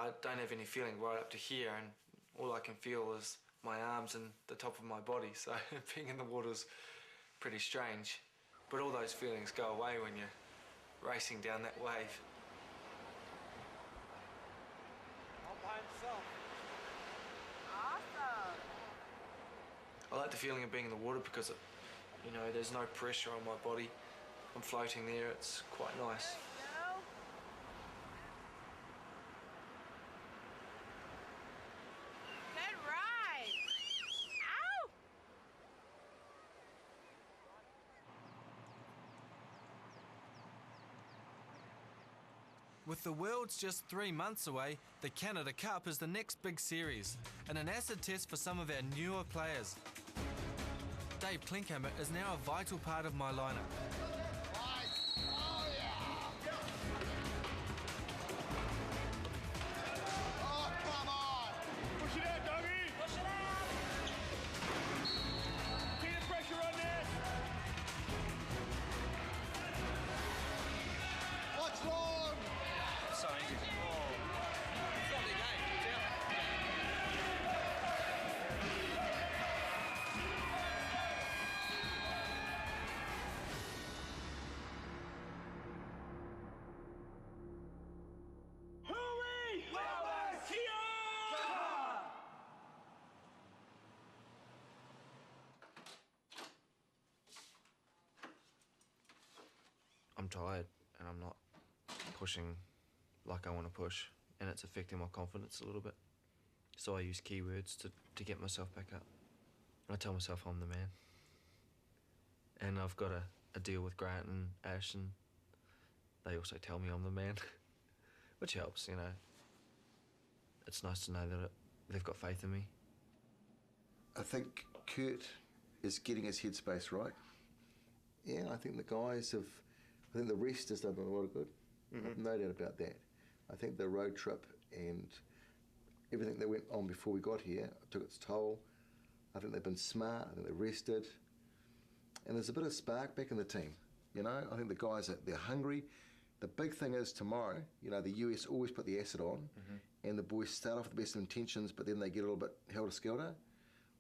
I don't have any feeling right up to here, and all I can feel is my arms and the top of my body, so being in the water's pretty strange. But all those feelings go away when you're racing down that wave. All by himself. Awesome. I like the feeling of being in the water because, you know, there's no pressure on my body. I'm floating there, it's quite nice. Good ride. Ow! With the Worlds just 3 months away, the Canada Cup is the next big series and an acid test for some of our newer players. Dave Klinkhammer is now a vital part of my lineup. I'm tired and I'm not pushing like I want to push, and it's affecting my confidence a little bit. So I use keywords to get myself back up. I tell myself I'm the man. And I've got a deal with Grant and Ash, and they also tell me I'm the man, which helps, you know. It's nice to know that they've got faith in me. I think Kurt is getting his headspace right. Yeah, I think the guys have... I think the rest has done a lot of good. Mm-hmm. No doubt about that. I think the road trip and everything that went on before we got here took its toll. I think they've been smart, I think they rested. And there's a bit of spark back in the team. You know, I think the guys, they're hungry. The big thing is tomorrow, you know, the US always put the acid on, and the boys start off with the best of intentions, but then they get a little bit helter-skelter.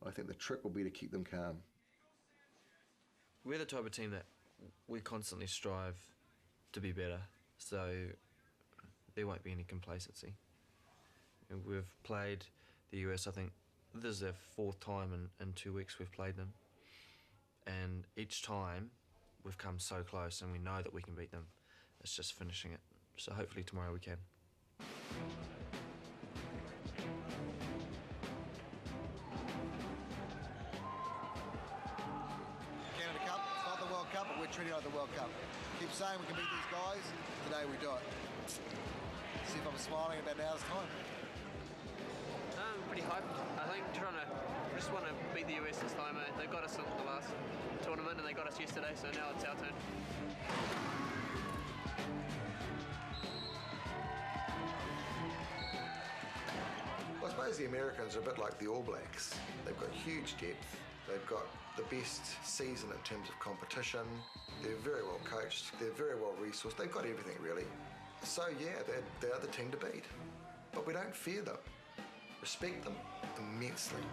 I think the trick will be to keep them calm. We're the type of team that we constantly strive to be better, so there won't be any complacency. And we've played the US, I think this is our 4th time in 2 weeks we've played them, and each time we've come so close and we know that we can beat them. It's just finishing it, so hopefully tomorrow we can. World Cup, but we're treating it like the World Cup. Keep saying we can beat these guys, today we do it. See if I'm smiling in about an hour's time. I'm pretty hyped. I think we just want to beat the US this time. They got us in the last tournament and they got us yesterday, so now it's our turn. Well, I suppose the Americans are a bit like the All Blacks. They've got huge depth. They've got the best season in terms of competition. They're very well coached. They're very well resourced. They've got everything, really. So, yeah, they're the team to beat. But we don't fear them. Respect them immensely.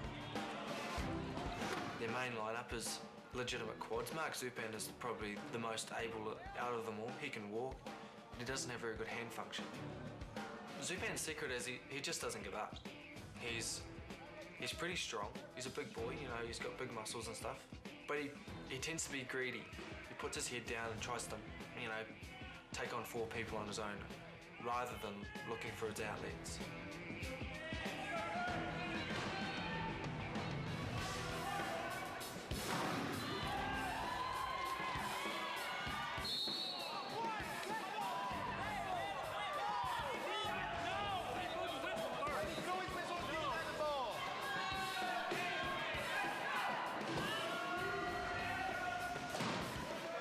Their main lineup is legitimate quads. Mark Zupan is probably the most able out of them all. He can walk, but he doesn't have very good hand function. Zupan's secret is he just doesn't give up. He's pretty strong. He's a big boy, you know, he's got big muscles and stuff. But he tends to be greedy. He puts his head down and tries to, you know, take on 4 people on his own, rather than looking for his outlets.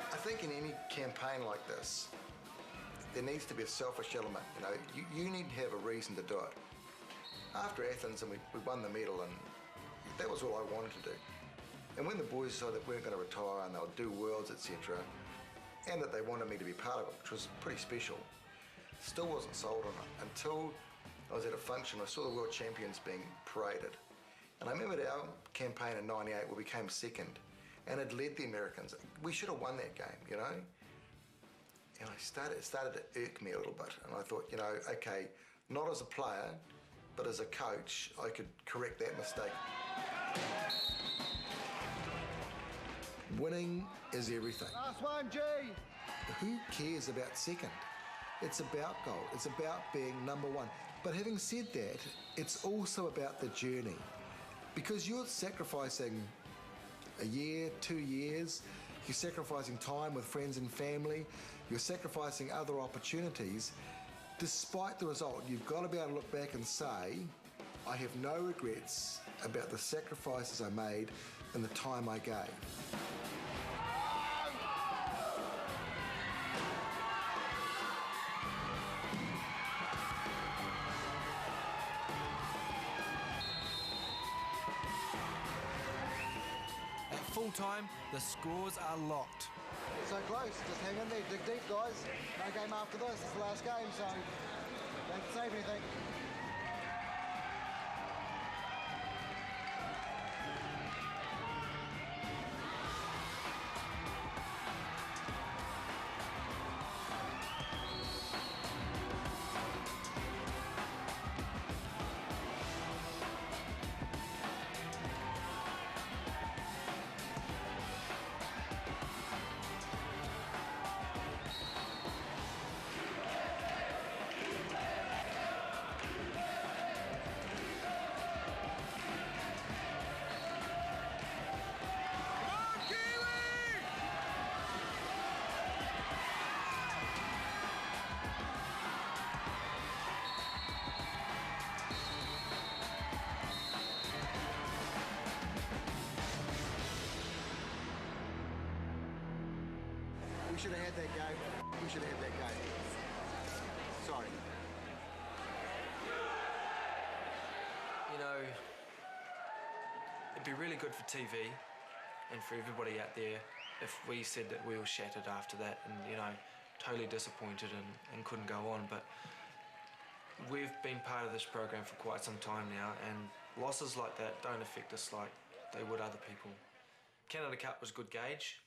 I think in any campaign like this, there needs to be a selfish element. You know, you need to have a reason to do it. After Athens, and we won the medal, and that was all I wanted to do. And when the boys decided that we weren't going to retire and they'll do Worlds, etc., and that they wanted me to be part of it, which was pretty special, still wasn't sold on it until I was at a function, I saw the world champions being paraded. And I remembered our campaign in '98 where we came second and had led the Americans. We should have won that game, you know? And it started to irk me a little bit. And I thought, you know, okay, not as a player, but as a coach, I could correct that mistake. Winning is everything. Last one, G. Who cares about second? It's about goal. It's about being number one. But having said that, it's also about the journey. Because you're sacrificing a year, 2 years, you're sacrificing time with friends and family, you're sacrificing other opportunities. Despite the result, you've got to be able to look back and say, I have no regrets about the sacrifices I made and the time I gave. At full time, the scores are locked. So close, just hang in there, dig deep, guys. No game after this, it's the last game, so don't save anything. We should have had that game. We should have had that game. Sorry. You know, it'd be really good for TV and for everybody out there if we said that we were shattered after that and, you know, totally disappointed and couldn't go on. But we've been part of this program for quite some time now, and losses like that don't affect us like they would other people. Canada Cup was good gauge.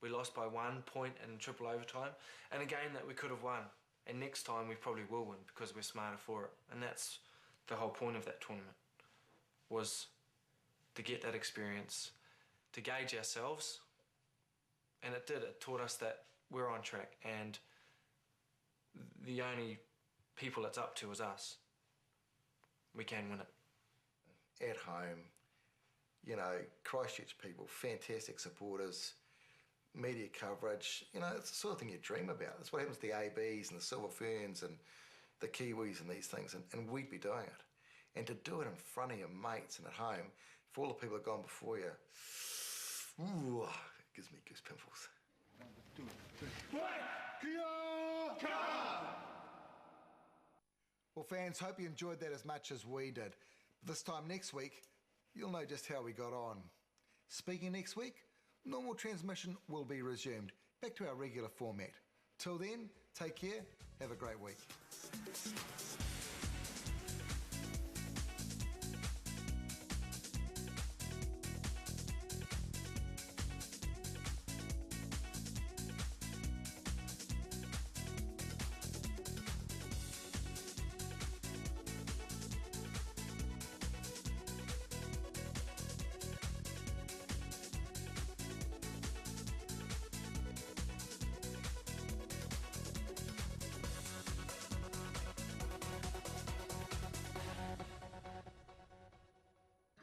We lost by 1 point in triple overtime, and a game that we could have won. And next time we probably will win because we're smarter for it. And that's the whole point of that tournament, was to get that experience, to gauge ourselves. And it did. It taught us that we're on track, and the only people it's up to is us. We can win it. At home, you know, Christchurch people, fantastic supporters, media coverage, you know, it's the sort of thing you dream about. That's what happens to the ABs and the Silver Ferns and the Kiwis and these things, and we'd be doing it. And to do it in front of your mates and at home, for all the people that have gone before you, ooh, it gives me goose pimples. Well, fans, hope you enjoyed that as much as we did. This time next week, you'll know just how we got on. Speaking next week, normal transmission will be resumed, back to our regular format. Till then, take care, have a great week.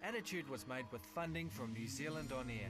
Attitude was made with funding from New Zealand On Air.